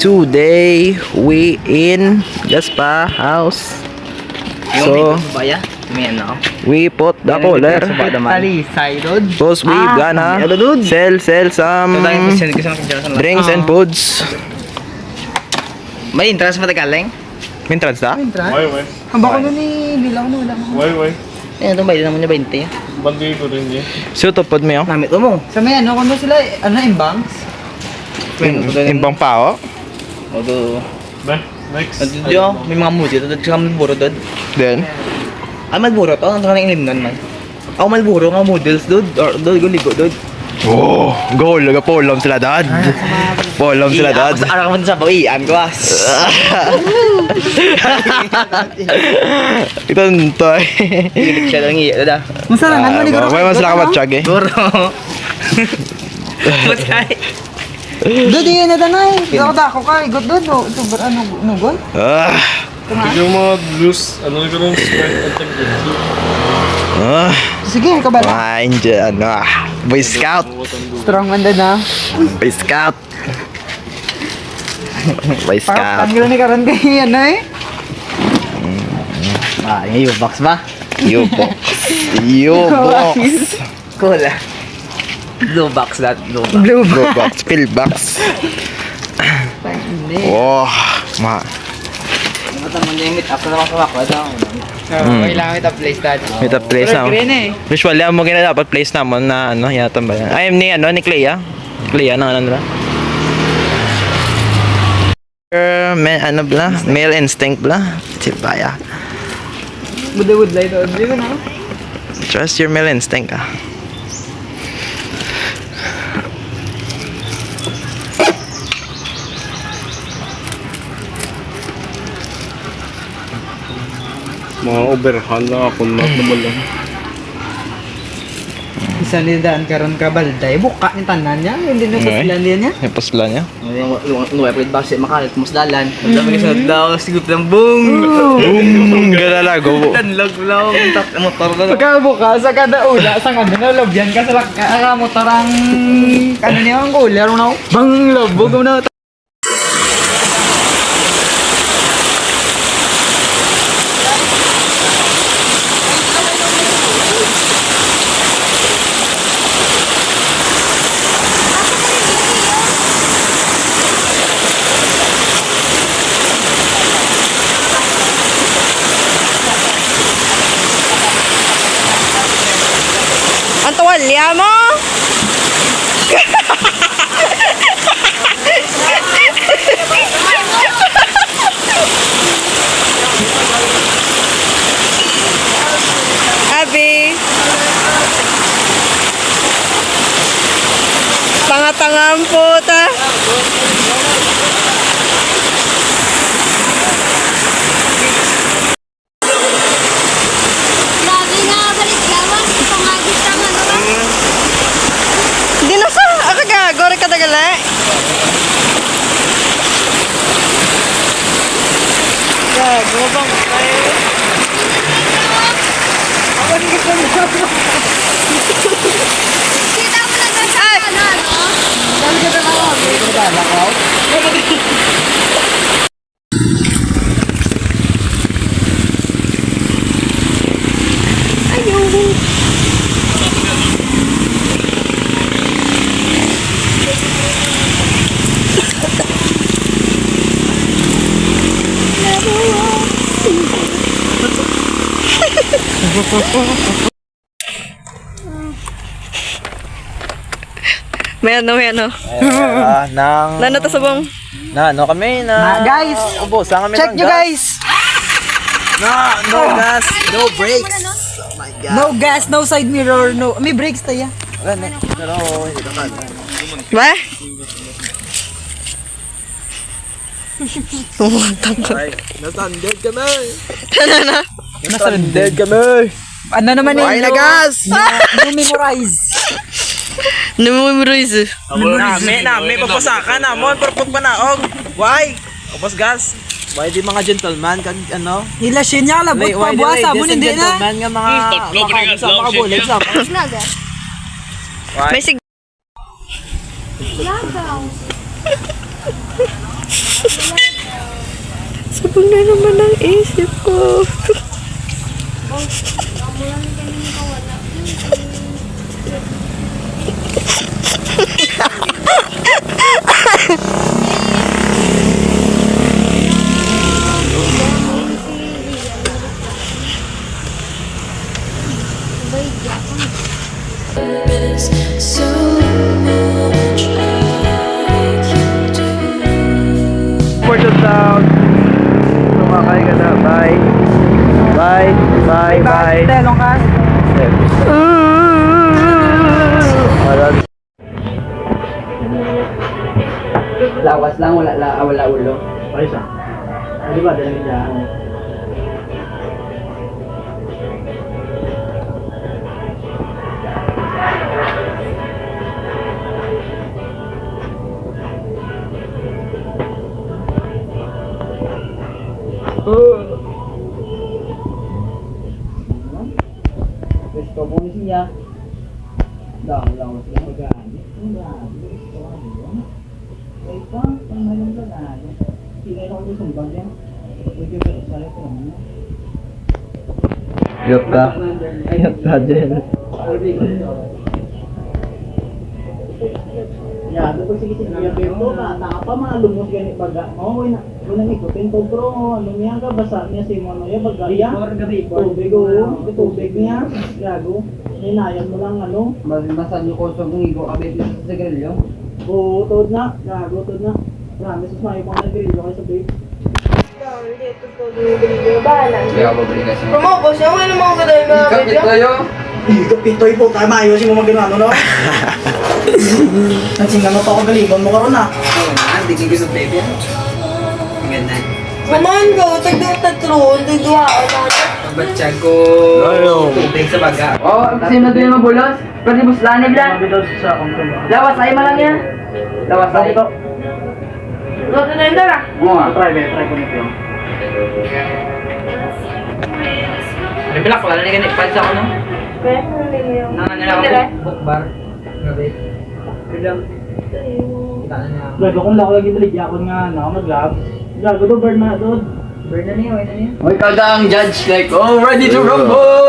Today we in Gaspa house. So we put the cooler. Because we gonna sell some drinks and foods. May interest mo tagaling? Mintrans ta? Why? Ang bako nun eh, nilaw na wala mo. Why? Ayan, ito bayad naman niya 20. Bandi ko rin niya. So tupod mo yun? Namit mo. Sa may ano, kung sila, ano, imbangs? Imbang pao? Odo. Ben, next. Odo, may mga muji, odo, tsaka malburo doon. Then? Ah, malburo to, ang kanang ilim nun man. Ako malburo nga models doon, or doon, ligo doon. Oh, goal, polom sila dad. Polom sila dad. Araw mo sa bawian ko as. Ito nito eh. Hilig siya lang iya, dada. Masalangan mo ni Goro. May masala ka matsyag eh. Goro. Matay. Doon yun na tanay. Dako ka, igot doon. Ito ano gol? Yung mga blues, ano ko nung Sprite at Sige, ikaw ba? Main dyan. Boy Scout. Strong man doon ha. Boy Scout. Boy Parang Scout. tanggal ni Karan kay ano eh. Ah, yung box ba? U-box. U-box. Cool ah. Blue box that, blue box. Blue ba? U-box. Pillbox. Hindi. Oh, ma. Mata mo na yung meet up na naman sa wakwa daw. Kailangan ito place dad. May top place na. Green eh. Usually, ang mga dapat place naman na ano, yata ba yan? Ay, ni Clea. Clea ng ano nila. Ano bla? Male instinct bla? Sibaya. Budawud lang ito. Hindi ko na. Trust your male instinct ah. mga overhand na ako na lang. Isa nidaan karon ka balday. Buka ni tanan niya. Hindi na sa silan niya. Yung pasla niya. Yung April box, makalit mo sa dalan. Ang dami ka sa daw, sigup ng boom! Boom! Galalago. Tanlog-log, tak motor na. Pagkabuka sa kada ula, sa kada nalobyan ka sa motorang ano niya ang cooler mo na. Bang lobog mo na. Ang tuwalya mo! Abi! Tanga-tanga ang puta! Lagi na balik yawan, pangagis ka nga naman. Di na sa! Ako gago, rin katagala. Gago bang kayo? Kita mo na sa ano, May ano. Nang... Nano to sabong? Na ano kami na... Guys, Ubusan kami check ng nyo gas. guys. No gas, no brakes. No gas, no side mirror, no. May brakes tayo. Wala na. Pero hindi ka Ba? Nasanded kami. Ano na? Nasanded kami. Ano naman Why na gas? memorize. Namimemorize. May papasakan na mo. Perpog pa na. Why? Ubos gas. Why di mga gentleman kan ano? Nilasyon niya labot pa buwasa mo hindi na. Gentleman nga mga makabulig sa. Laga. May sig... Laga. Sabog na naman ang isip ko. Portal Town. Sumakay ka na. Bye. Bye. Bye. Bye. Telong ka. Lawas lang, wala ulo. Ay, sa. Di ba? Dalang niya. Gusto mo siya. Lawas lang mag-aani. Gusto mo yun. Ay pa, panghalong ka na. Tingay ako sa sumbag yan. Pwede ba sa sarap ko naman? Yot ka. Yot ka, Jen. Ya, doon sige sige yung bento ka, pa malumos ganit baga. Oh, wala ikutin to bro. Lumiya ka basa niya si Mono ya bagaya. Tubig oh, tubig niya. Gago. Hinayan mo lang ano. Basta niyo ko sa igo abet sa sigarilyo. Oo, tod na. Gago tod na. Promise mas mayo pang nagrilyo kay sa babe. Rumoko siya, wala namang gano'n mga video. Pitoy po tayo maayos mo magano no. Nansinga mo pa ako galibon mo karon na. Hindi ko gusto baby. Ganda. Samahan ko, tagdo-tatlo, tagduhaan natin. Batsyag ko tubig sa baga. Oh, sino doon yung mabulos? Pwede mo slanib lang. Lawas ay malang yan. Lawas ay ito. Loto na yun tara. Oo nga. Try ko nito. Rebilak, wala na ganit. Pansa ko no? Nanganala ako. Bukbar. Grabe. Bilang. Gago kung lako lagi balik yakon nga na mag-grab. Gago do burn na do. Burn na niya, wait na niya. May kada ang judge like, oh, ready to rumble!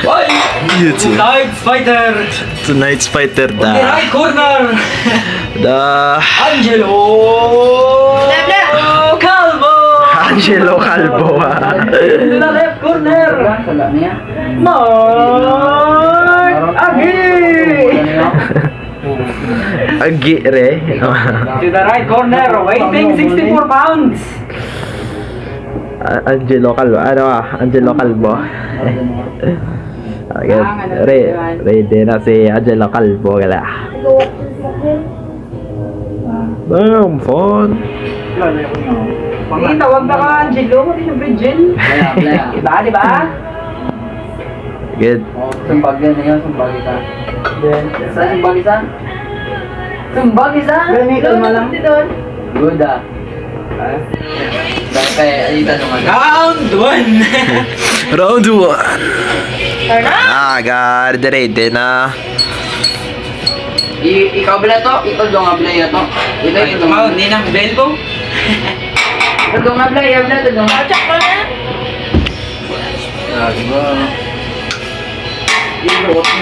Fight! Tonight's fighter! Tonight's fighter On the right corner! The Angelo Calvo! Angelo Calvo. In the left corner! Mark Agi! Agi re. To the right corner, weighing 64 pounds! Angelo Calvo. Ano Angelo Calvo. Okay. Ready na si Angelo Calvo gala. Damn, fun. Hindi, tawag na ka Angelo, hindi siyempre Jill. Diba, diba? Good. Sumbag yan na yun, sumbag isa. Saan sumbag isa? Sumbag isa? Kalma lang. Good ah. Dahil kaya, ayita naman. Round 1! Round 1. God, ready na. Ikaw bala to? Ikaw doon nga play to? Ito nga, hindi na bel ko. Ito doon nga play, ito doon nga. Check ko na. Diba?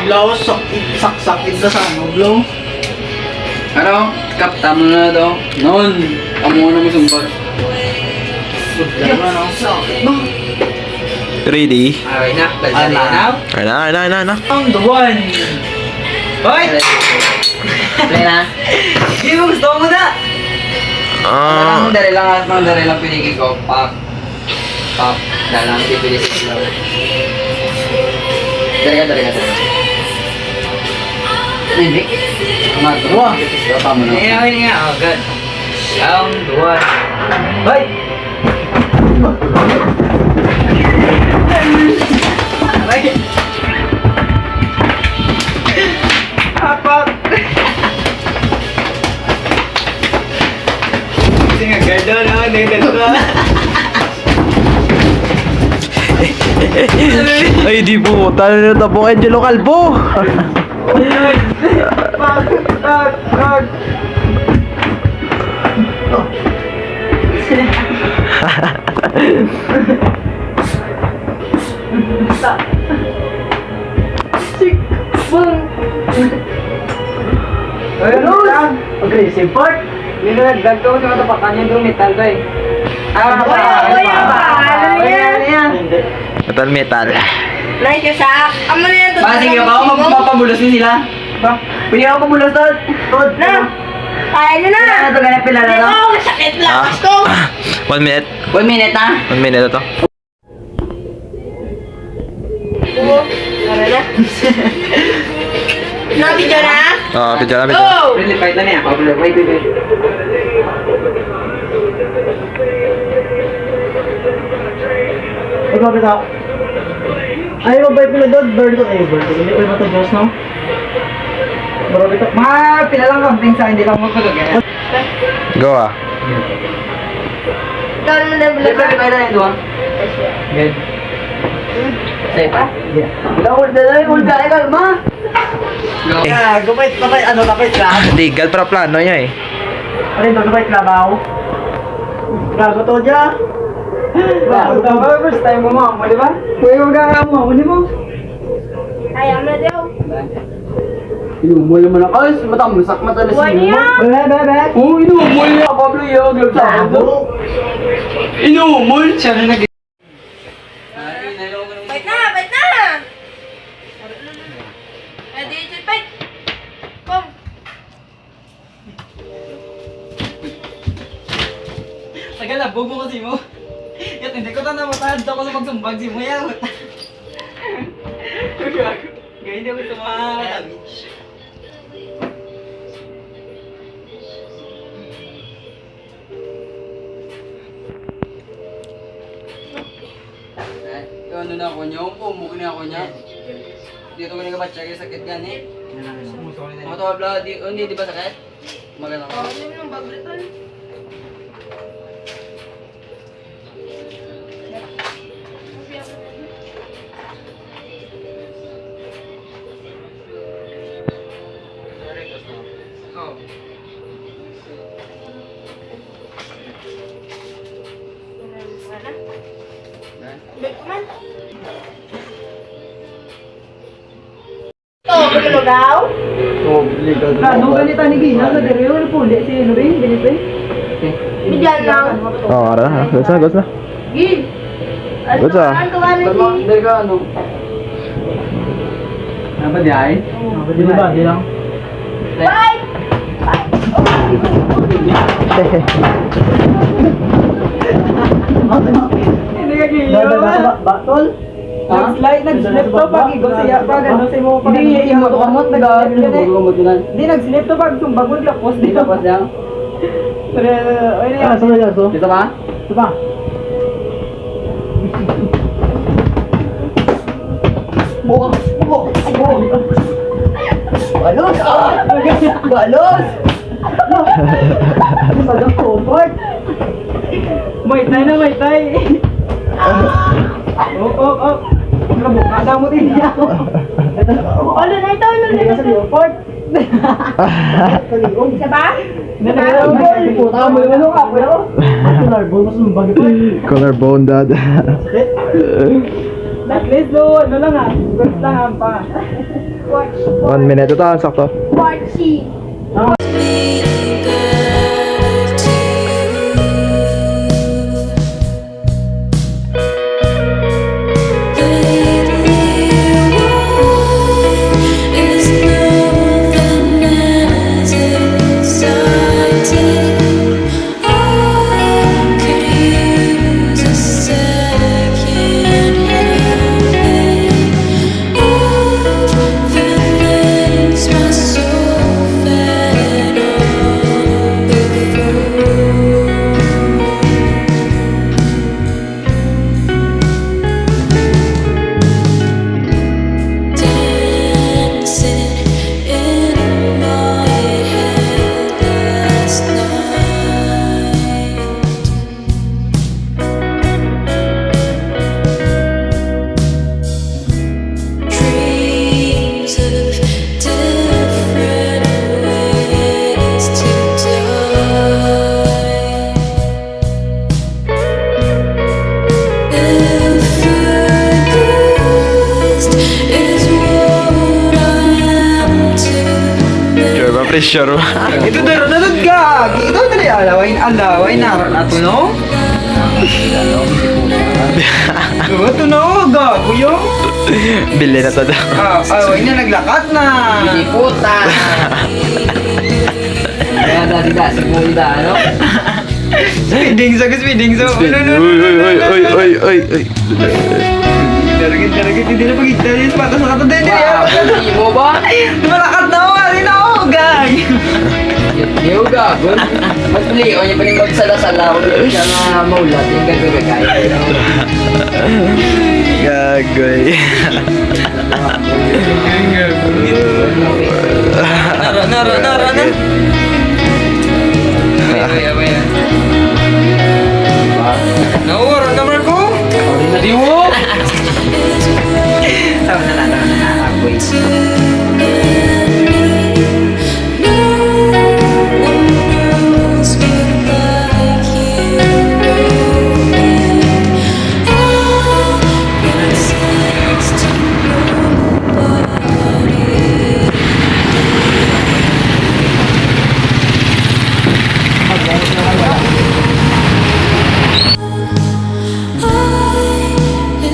Blow, sakit na sa ano, blow. Ano? Kapta mo na to. Noon, amo na mo sumbag. Ready? Okay na, dali na. Na. Round 1. Hoy! Play na. Hindi mo gusto mo na. Dari lang pinigil ko. Pop. Dalang pipilis ko lang. Dari ka. Hindi. Matruwa. Tama mo na. Hindi nga. Oh, good. Round 1. Hoy! Apat! Kasi nga gado na, nagdalo na. Ay, di po. Talo na po Angelo Calvo. Aggressive part. Hindi na nagdag ko sa matapakan niya yung metal to eh. Ano yan? Metal metal. Like ka sa... Amo na yan. Ba, sige ba ako mapamulos din sila? Ba? Pwede ako pamulos to? Tod. Na! Kaya nyo na! Ano to ganap pila na to? Hindi ko, sakit lakas ko! 1 minute. 1 minute ha? 1 minute na to. Tara na. Nabidyo na? Oo, pidyo na, pidyo. Go! Friendly fight na niya. Wait. Ay, bakit ako? Ay, mabait mo na doon. Bird ko. Ay, bird ko. Hindi ko yung matagos, no? Marami ito. Mga pila lang camping sa hindi lang magpagagaya. Go ah. Ikaw naman na Hindi friendly fight na niya doon. Good. Safe pa? Ulda, kalma. Go. Ah, gumait lang. Legal para plano niya eh. Ano ito, gumait labaw? Gago to dyan. First time mo mo, di ba? Kuya mo gagawin mo, hindi mo. Ayaw na daw. Inumol naman ako. Ay, matamsak mata na Buwan niya! Bebe. Oo, inumol niya. Pablo yung gloves sa akin. Inumol! Siya na nag- Bait na! Bait na! Ready, bait! Kom! Tagal na, bog mo kasi mo. Yat, hindi ko na matahad ako sa pagsumbag si mo yan. Gaya hindi ako tumatag. Ano na ako niya, umuk na ako niya. Dito ko nagabatsa kaya sakit gani. Mga to habla, hindi ba sakit? Maganda ko. Ano yung babriton? Oh. Bait ko man. Oh, lumagaw? Nung ganito ni Gina, sa dere yung puli si ano rin, ganito eh. Bigyan lang. Oo, ara na. Goes na. Gil! Ano What's up? ang gawa na si... Dere ka ano? Ano ba di ay? Di ba? Di lang. Bye! Hindi ka Gina. Batol? Nag-slip to pag igo siya pag ano si mo pag hindi imo to kamot Hindi nag-slip to pag sumbag mo lapos dito pas lang. Pero ay Ah, na. saan yan? So? Dito ba? Ito pa. Balos! Balos! Magang comfort. May tay na may tay. Oh. Labok na daw mo din niya. Ano na ito? Ano na ito? Comfort. Isa ba? Puta mo yung ano ka. Collarbone, mas mabagi pa. Collarbone dad. At least no, ano lang ah. Gusto lang ang pa. 1 minute. Ito, sakto. Part C. Things my soul felt. Pressure. Ito darunod ka. Ito dali alaway na ato no. Ito no gago yo. Bili na to daw. Away na naglakat na. Puta. Kaya dati da segunda ano. Speeding so. Uy. Daragit hindi na pagkita yung patas na kato din. Hindi mo ba? Malakat na ako. Hindi na ako gang. Hindi ko gagon. Mas mali o niya pa rin magsala-sala ako dito siya nga maulat. Yung gagawin kahit. Gagoy. Nara. Nawara naman ko. Nadiwo. Tawa na. Wait.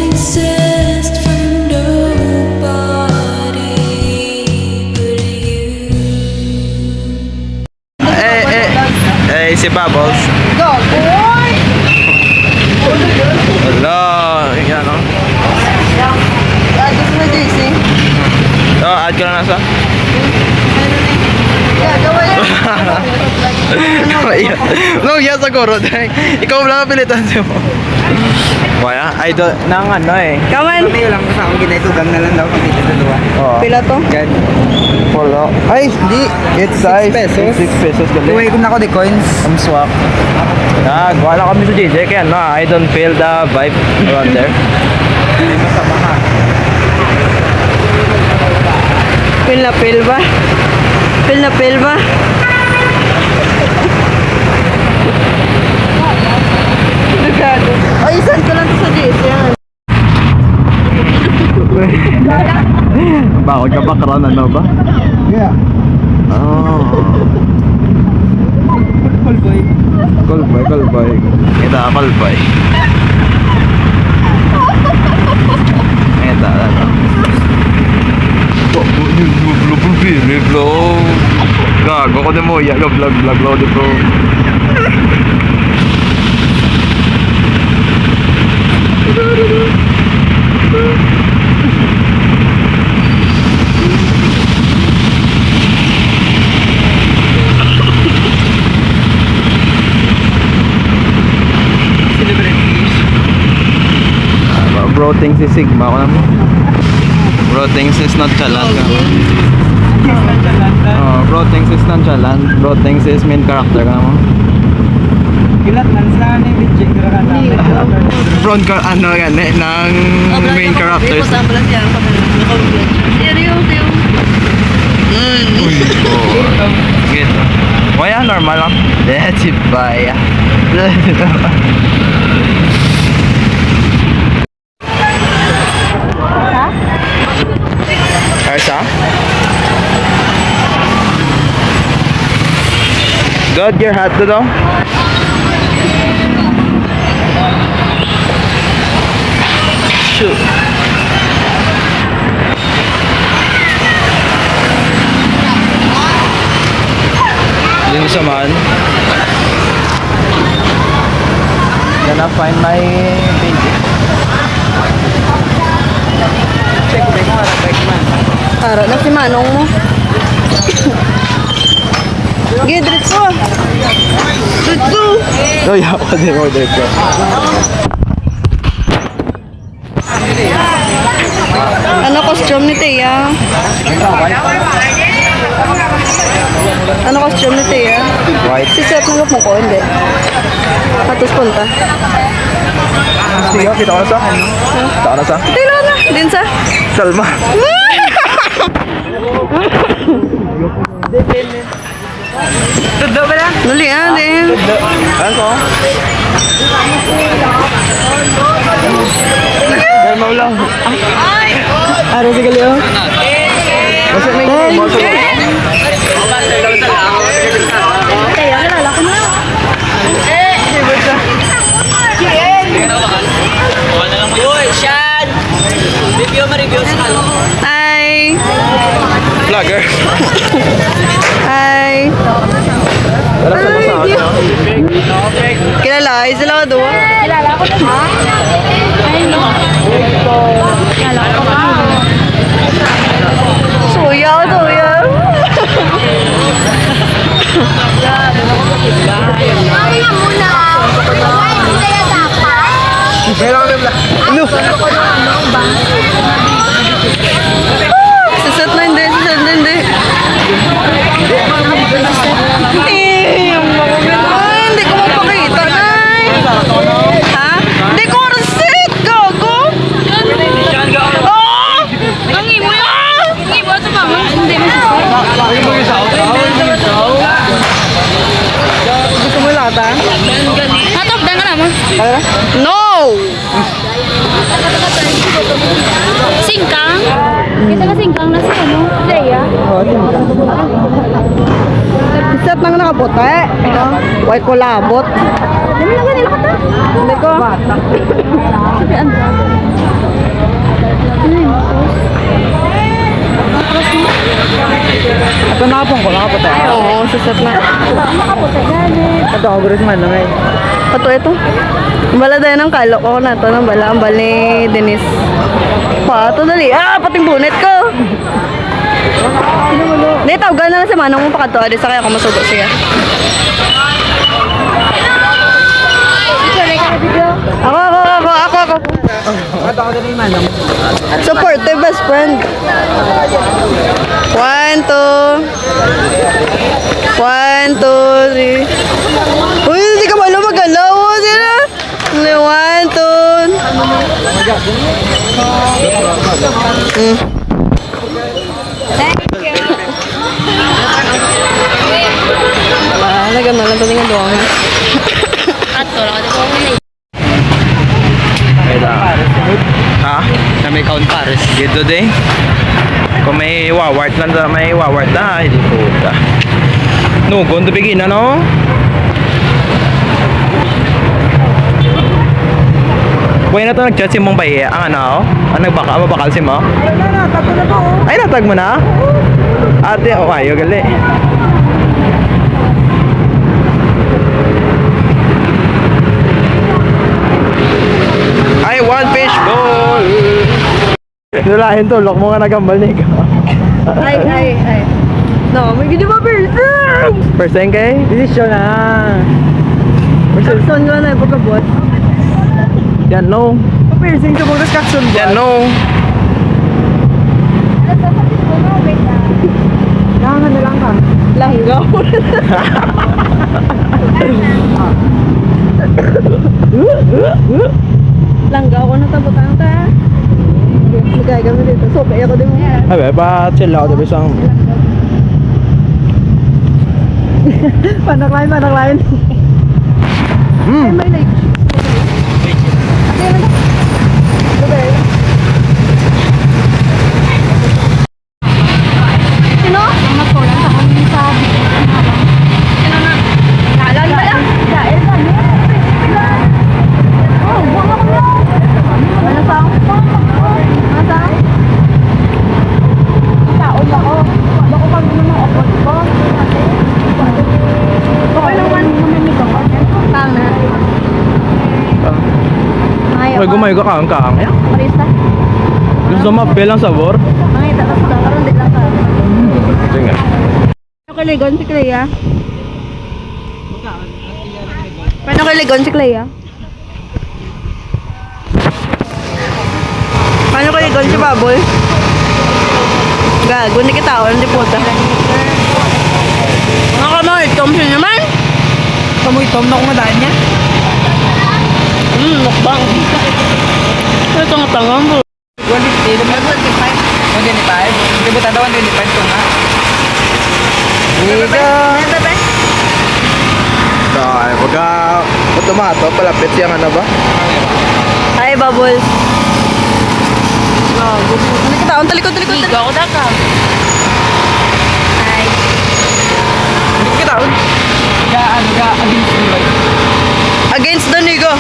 Exist for nobody but you. Si Bubbles. Hello. Yan o. Gusto mo, JC? Add ko na nasa. No, yes siguro. Ikaw lang ang pilitan siya mo. Kaya, idol ng ano eh. Kaman. May lang sa akong ginay-tugang na lang daw kami dito dalawa. Oh. Pila to? God. Polo. Ay, hindi. It's 6 pesos. 6 pesos Tuway gali. ko na ako di coins. Ang swak. Wala kami sa JJ kaya no, I don't feel the vibe around there. Pil na pil ba? Pil na pil ba? Dugado. Ay, saan ko lang to sa JC yan? Bakit ka background ano ba? Yeah. Oh. Cool boy. Call boy. Kita call boy. Kita ano. Vlog. Gago ko mo ya vlog lo dito. Bro thinks si Sigma ko naman. Bro thinks is nonchalant ka. Bro thinks is nonchalant. Bro thinks is main character ka naman. Kilat man sa ni DJ ka na. Front ka ano yan eh, ng main characters. Seryoso yung... Gitu. Wala normal lang. That's it, bye. Arsa? Got your hat to daw? Shoot. Din sa man. Gonna find my baby. Check ko nga na bike man. Para na si Manong mo. Gidrit ko. Dito. Oh, yeah, ako din order ko. Ano costume ni Tia? Ano costume ni Tia? White. Si Seth nang mo ko, hindi. Atos punta. Sige, kita ko na sa. Kita ko na sa. Tila na. Din sa. Salma. Tudlo ba lang? Nali din. Ayan ko. Ayan mo lang. Ara si Galio. Kasi may Thank you. Dalawa, dua. Kilala ko na ba? Ay, no. Kilala ko ba? Suya, suya. Mami nga muna. Ay, hindi kaya dapat. Sasat na hindi, sasat na hindi. Yung mga ay, hindi ko mapakita, Nay. Ha? Hindi ko receipt, gago. Oh! Ang imo yan! Ang imo ito ba? Hindi mo Gusto mo lata? Hatop, dan ka naman. No! Singkang? Kita ka singkang na si ano? Leia? Set nang nakabote. Huwag ko labot. Dami lang nila ka ta? Hindi ko. Ito nakapong ko, nakapote. Oo, sasat na. Nakaputi gani. Ito ako gusto man lang eh. Ito. Bala dahil ng kalok ko na to. Nang bala, ang bala ni Denise. Pato dali. Ah, pating bunet ko. Hindi, tawagan na lang si Manong mo pakato. Adi sa kaya ako masugot siya. Sorry ka na video. Ako. Supportive best friend. 1, 2. 1, 2, 3. Uy, hindi ka malo magalaw. Sila. 1, 2. Lagyan na lang ito doon. Ato, lang ka dito. Ha? Na may count pares. Gito din. Kung may wawart na, hindi puta. No, going to begin, ano? Buhay na ito nag-chat si Mong Baye. Ang ano? Ang mabakal si mo? Ay, natag mo na? Ate, ayaw gali. I want fishball! Nulahin to, lock mo nga nagambal ni ka. Ay. No, may gini ba person? Percent kay? Desisyon na. Person ko na pagkabot. Yan no. Piercing sa mga kakson ba? Yan no. Langan na lang ka. Langgaw. Langgaw ko na tabutan ta. Magay kami dito. So, kaya ko din mo. Ay, ba, chill ako diba isang... Panaklain. Hmm. May like. Sino? Ang matulang sa kong sabi. Sino na? Nalan ba lang? Dahil ba? Oh, buwang ako na. Ano sa ako? Ano sa ako? Taon ako. Bako pag mga opot ko. Okay naman. Mamimig ako. Tama. May gumay ka kang kang. Marista. Gusto mo bilang sabor? Mga itatas ka. Karoon din lang ka. Sige. Kaligon si Clea. Paano kaligon si Clea? Paano kaligon si Baboy? Gago, hindi kita ako, hindi puta. Mga kamahit, kamsin naman. Kamuitom na kung madaan niya. Mukbang. Ito nga tangang bro. 150, naman 125. 125? Hindi mo tanda 125 ko nga. Ika. Dahil pagka automato, palapit siyang ano ba? Hi, Bubbles. Gago. Hindi kita, ang talikod. Higa ako daka. Hi. Hindi ko kitaon. Against the Lord. Against the nigga.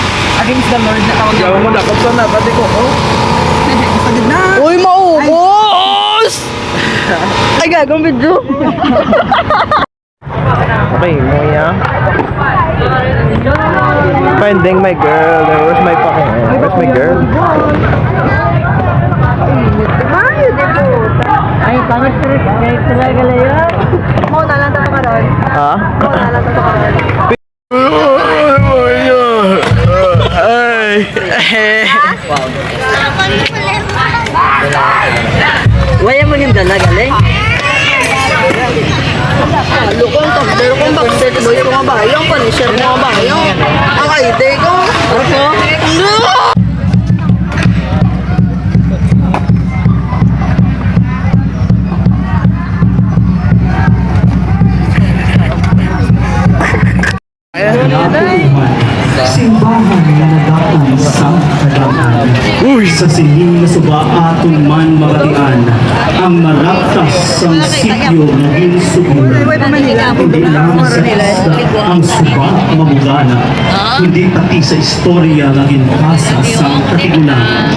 Against the Lord na tawag niya. Gawin mo na, kapsa na, pati ko, oh. Pagod na. Uy, maubos! Ay, gagawin video. Okay, mo ya. finding my girl. Where's my fucking... Where's my girl? Ay, pangit talaga yun. Mo na lang tayo karon. Ha? Mo na lang tayo karon. Ay! Wala mo yung dala galing. Lukong takder kong bakset mo yung mga bayong, panisir mo mga bayong. Ang kaide ko. Ano? Simbahan nga nadatang sa kadalanan. Sa sining na suba aton man magatian, ang maraptas sang sityo naging subur. Hindi lamang sa isda ang suba mamugana, hindi pati sa istorya naging pasa sang katigulangan.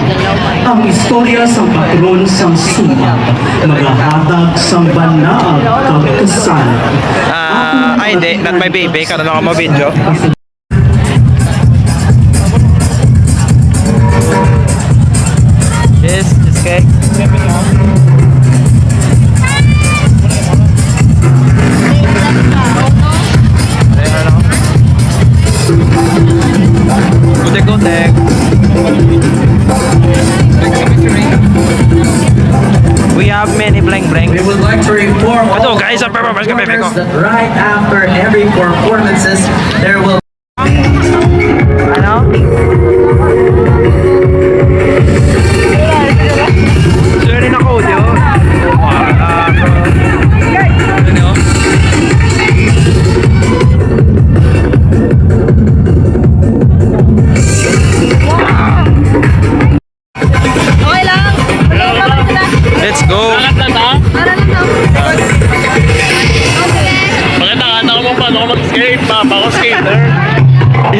Ang istorya sang patron sang suba, magahatag sang banaag kagkasan. Ay hindi, not my baby. Karoon ako mo-video. Yes, just cake. Gutek-gutek. We have many blank. We would like to inform Ito all guys, ang performance ka bebe ko. performers that right after every performances, there will Ano? Sorry na ko, di ba? Ano? Okay lang. Let's go! Para lang daw. Pakita mo paano ako mag-skate, papa ako skater.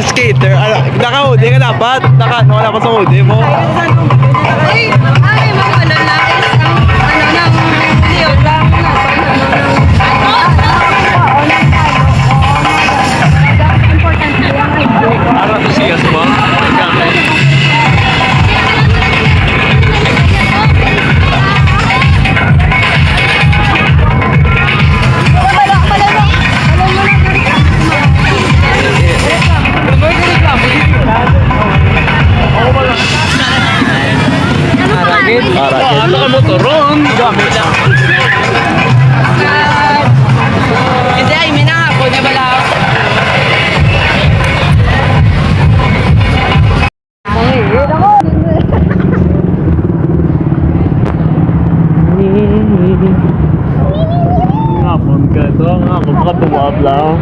Skater, naka-hoodie ka dapat. Naka-ano ka dapat sa hoodie mo. Ay, mo ano na is ano nang liyo lang na importante lang ay Para to siya sa mga gamit. Ano ka motoron? Gamit lang. Hindi, ay minahapon niya bala. Ngapon ka ito. Ngapon ka tumawab lang.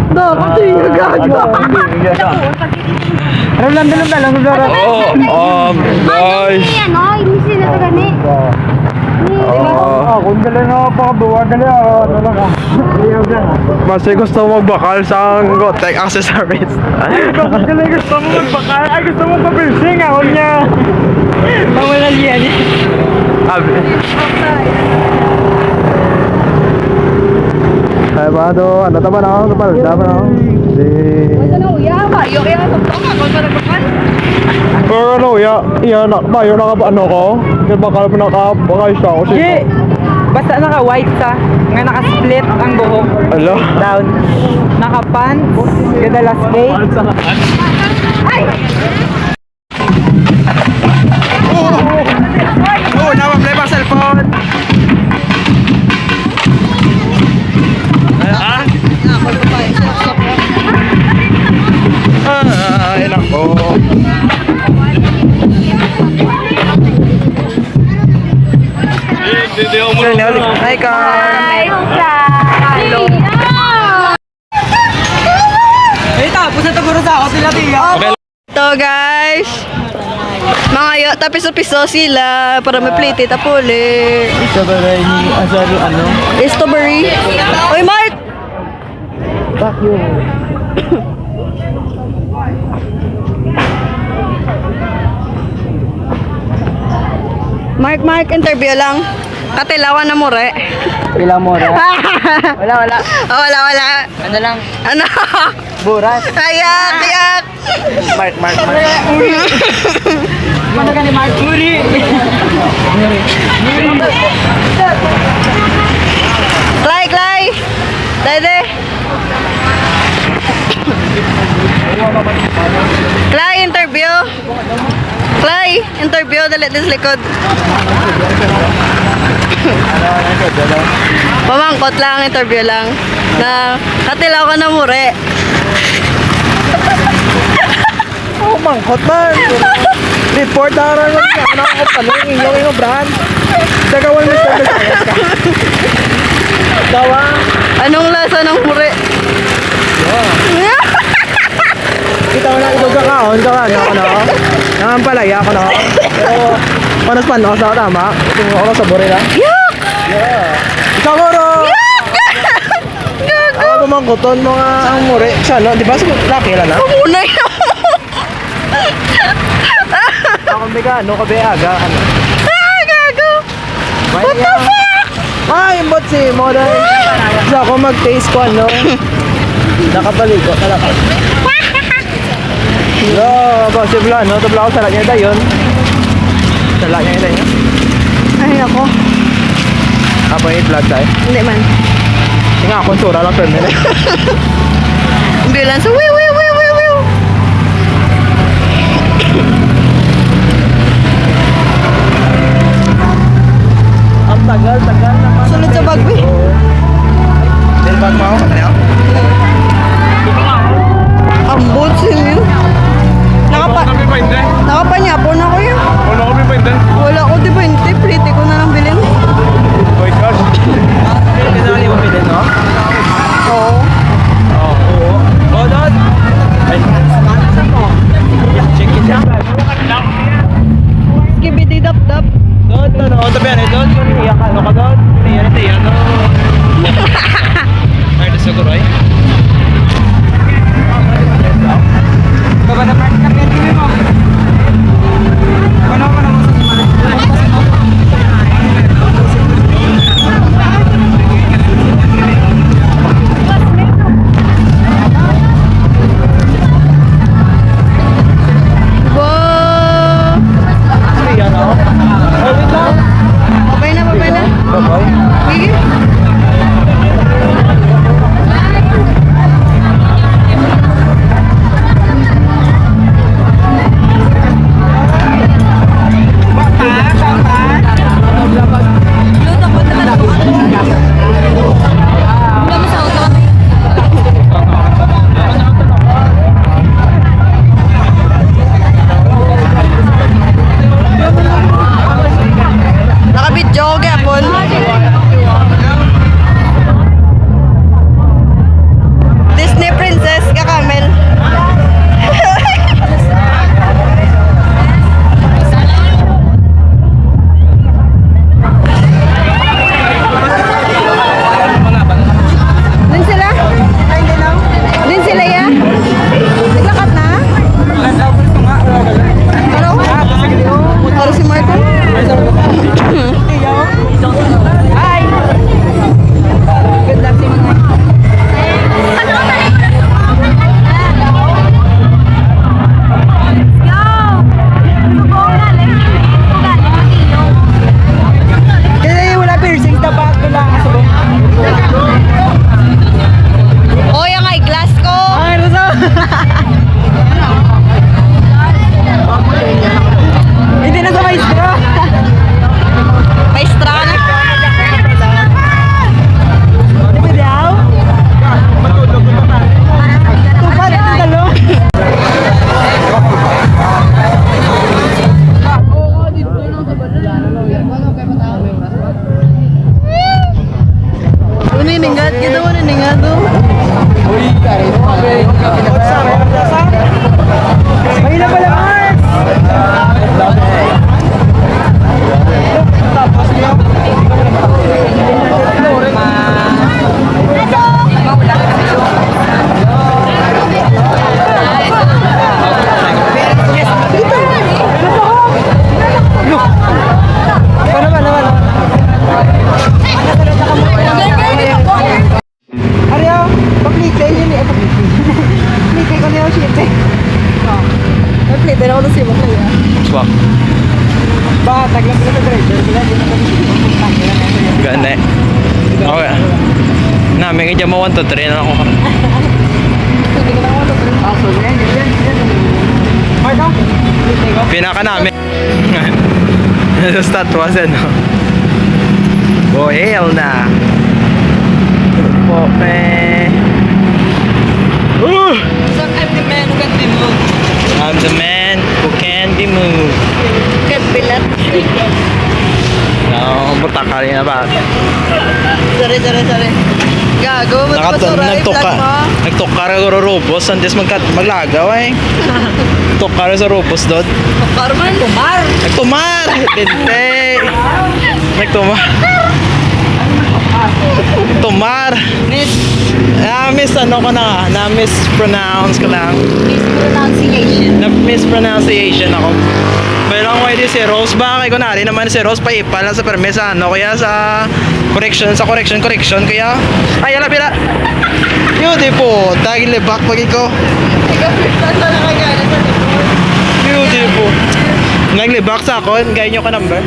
Dapat yung gaga. Guys. ano, hindi sila to gani. Kung dala na pakabuwa, dali ako. Mas gusto mo magbakal sa Gotek accessories. Dali gusto mo magbakal. Ay, gusto mo pabilsing ako niya. Mawalan yan. Abi. Ay ba do, ano tama na ako, tama na ako. Ano uya ba? Yung kaya sa tama ko sa nagpapan. Pero ano, yan, ba, yung ano ko? Yung bakal mo nakabakal siya ako Ye! Basta naka-white sa, nga naka-split ang buhok. Ala? Down. Naka-pants, gadala skate. Oh, nawa-play pa cellphone! Ay, nako. Hindi ako mo. Hi, Carl! Ay, tapos na taguro sa ako sila tiya. Ito guys. Mga yo, tapiso-piso sila para may plate tapuli. Isa ba na ni Azaro ano? Strawberry. Oy, Mark! Fuck you. Mark, interview lang. Katilawan na mure. Ilang mo rin. Wala. Oh, wala. Ano lang? Ano? Buras. Ayak. Mark. Ano ka ni Mark? Uri. Clay. Dede. Clay, interview. Dali this likod. Pamangkot lang, interview lang. Na katilaw ka na mure. Oh, mangkot man. Report na rin mo niya. Ano ako palong yung brand. Dagawan mo sa Visayas ka. Dawa. Anong lasa ng mure? Kita mo na ito ka kaon. Ito ka, ano? Nangampalaya ako na. Pero, panas pa, no? Sa tama. Ito ako sa buri na. Yuck! Ikaw ko, no? Ako pumangkuton mga ang mure. Siya, no? Di ba? Laki lang, na? Muna yun. Ako biga, no? Kabe, aga, ano? Gago! What the fuck? Ay, imbot si Moday. Sa ako mag-taste ko, ano? Nakapaligo, kalakal. Yo, possible, no? Tabla ko salat niya tayo yun. Salat niya tayo. Ay, ako. Apa yung blood tayo? Hindi man. Tinga ako, sura lang permanent. Ambulance. Wiw! Ang tagal naman. Sunod sa bagwe. Del bag mo ako, ano? Ambot sa'yo. Kami pa hindi. Nakapanyapon ako yun. Wala kami pa hindi. Wala ko, di ba? Hindi, plite ko na lang bilhin. Oh my gosh. Pinali mo bilhin, no? Oo. Oo. Oh, Dad! Ay, check it out. Skibidi dap. Dad, ano? Tabi yan, eh, Dad. Iyak ka, ano ka, Dad? Iyan, ano? Ay, nasa ko, Roy. Baba na Mark. Kapit kami mo. Ano mo Wow! Iyan, no? Oh, wait lang. Babay na. Bye-bye. Sige. Nakabidyo ko gapon. Disney princess ka Camel. Din sila? Din sila ya? Naglakat na? Ano? Ano si Marco? Hi! Good luck si mga. Kasi wala piercings. Dapat ko lang sa buong. Oh, yung eyeglass ko. Ay, Rosa. Hindi na sa maestro. Maestra na. Di ba daw? Tupad ang talo. Uniningad, kita mo uniningad do. Ay na pala, Mark. Ano ba? Kaya ako si Bok na Swak. Ba, taglang sila sa driver. Sila, di na kami. Gane. Okay. Namin kaya mo 1 to 3 na ako. Pinaka namin. Sa statwas no. Bohel na. Pope. So I'm the man who can be moved. I'm the man who can be moved. Can be left. No, buta ka rin na ba? Sorry. Gago, Nagtoka rin sa robos, antes maglagaw eh. Nagtoka rin sa robos doon. Carmen, kumar. Nagtumar! Tinte! Nagtumar! Tumar! Miss ano ko na nga, mispronounce ko lang. Mispronunciation. Mispronunciation ako. Pero ako di si Rose ba? Kaya kunwari naman si Rose pa ipal lang sa permesa ano kaya sa correction kaya ay ala pila beautiful tagil back pag ikaw beautiful naglibak sa ako gaya nyo ka number 11.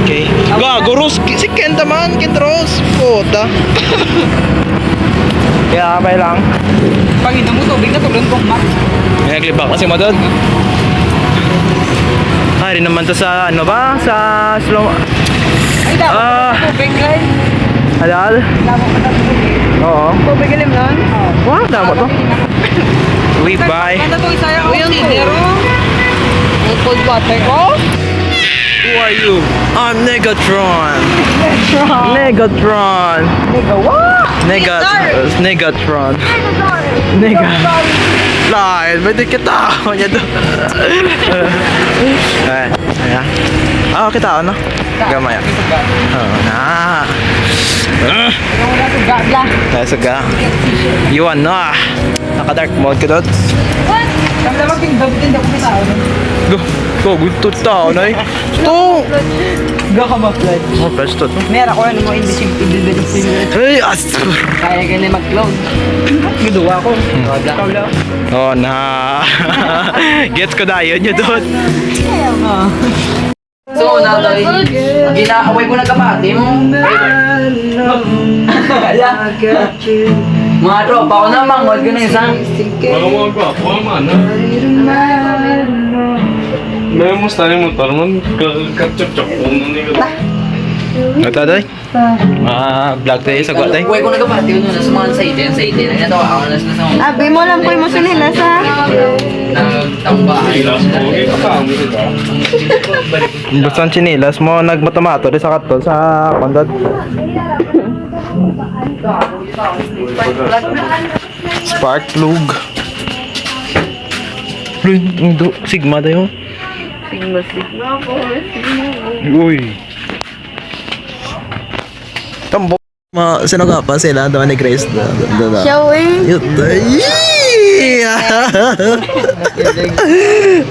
okay gago Rose si Kenta man Rose puta kaya kapay lang Pag ina mo tubig na tulon kong mat. naglibak kasi mo doon rin naman to sa ano ba sa slow Ay, dapat tubig guys. halal Dapat pa tubig. oo Tubig ilim nun? wow damo to we buy Kanda to isa yung tinero. Ang cold water ko. who are you I'm Negatron Negatron Negatron Lain, pwede kita ako niya doon. Ayan. Kita ako, no? Gamaya. Oo, na. Nasuga. Yuan, no? Naka-dark mode ka doon. Damdaman kingdom din ako sa tao. Go, good tao, na eh. Ito! Ga ka ma-flash. Oh, flash to. Meron ko ano mo invisible. Ay, astor! Kaya ganyan mag-cloud. Giduwa ko. Ikaw lang. Oh, na. Gets ko na yun yun doon. So, natoy. Ginaaway ko na kapati mo. Mga tropa ko na, mangod ko na isang. Mga mga gwapo naman, ha? May mo style mo tarman kacap-cap ko nung ni ka. Ito, doy. Vlog tayo sa gwatay. Uwe ko na kapati ko na sa mga sa ite. Nagatawa ako na sa mga. Abi mo lang po yung masulilas ha. Nagtambahay. Ilas mo, kita ka mo kita. Basta ang chinilas mo, nagmatomato rin sa katol sa kondad. Spark plug. Sigma tayo. Sigma po. Uy. Tambo. Sino ka pa sila? Dawa ni Grace. Showing.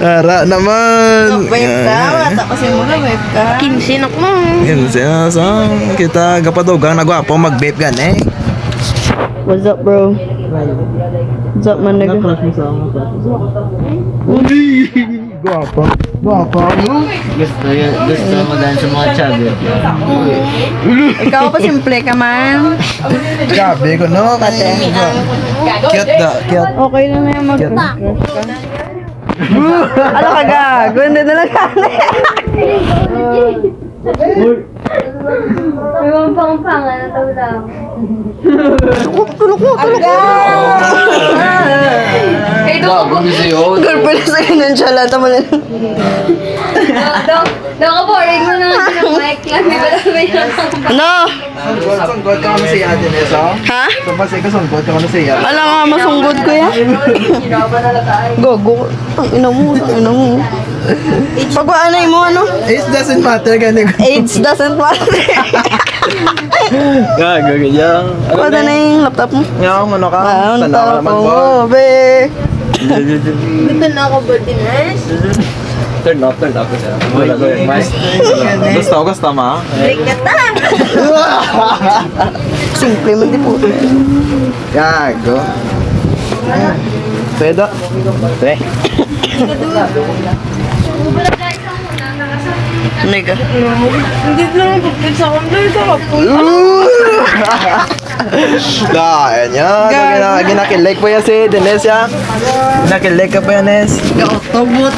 Ara naman. Wave ka. Tapos mo na wave ka. 15 ako mo. Yan siya sa kita gapadugang nagwapo mag-vape gan eh. What's up bro? What's up man nigga? Guwapo. Gusto mo dahil sa mga chabi. Ikaw pa simple ka man. Gabi ko no. Cute da. Cute. Okay na na yung mag-crush ka. Ano ka gago? Hindi na lang May mga pang-pangan na tao lang. Gago niyo sa'yo. Girlfriend sa ganun siya lang. Tama na. Daw ka boring mo na ng mic lang. Di ba namin Ano? Sunggod ka ano siya din eso? Ha? Tapos ikaw sunggod ka ano siya? Wala nga masunggod ko yan. Gago. Ang ina mo. Pagwaanay mo ano? It doesn't matter gani ko. AIDS doesn't matter. Gago ganyan. Wala na yung laptop mo. Nga, ano ka? Ang Tanaw ka naman tapong po. mo, be. Dito na ako ba, Diners? Turn off. Wala ko yung mic. Gusto ma? Simple mo di po. Gago. Pwede. Pre. Nega. Hindi lang pagpit sa kamay ka po. Dahil yan. Ginakilig po yan si Denise ya. Ginakilig ka po yan, Nes. Tabot.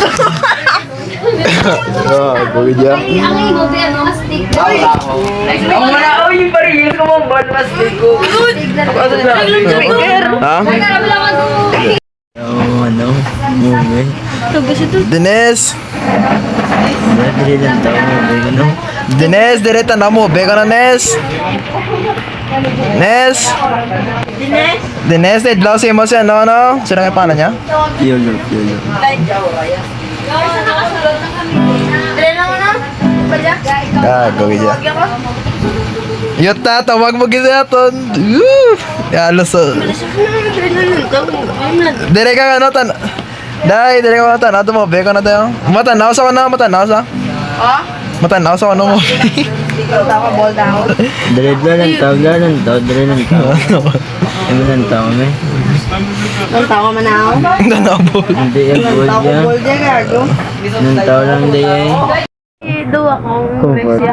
Gago yan. Ang imo ba ano stick? Ang wala ako yung parehas ko mong ball plastic ko. Ha? Ano? Movie. Denise. Dali lang tao movie. Ano? Denise, direta na mo. Beka na, Nes. Nes. Denise, idlaw si mo siya, no? Sino nga pala niya? Yolo. Gago yan. Yuta, tawag mo gisa ton. Yalo sa... Dire ka ano tan... Dai, dire ka tan. Ato mo, beka na tayo. Matanaw sa ano? Matanaw sa? Matanaw sa ano mo? Dali lang tao. Dali lang tao. Ano lang tao may? Ang tawa man ako. Tanaw po. Hindi yung Ang tawa niya. ko bolde gago. Nang tao lang di ay. Do ako Grecia.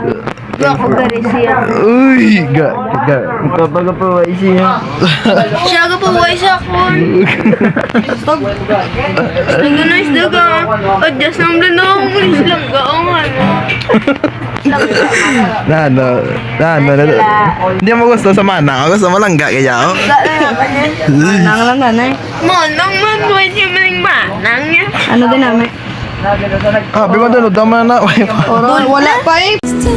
Do ako Grecia. Uy, ga. Kapag pa ay siya. Siya ka po wise ako. Ang nice daga. Adjust lang din ako. Mulis lang ka. Ang ano. Hindi mo gusto sa manang. Gusto mo lang ga kaya. Nang lang nanay. Manang man. Pwede mo ng manang niya. Ano din namin? Ah, bigyan doon. Dama na. Wala pa eh. Stay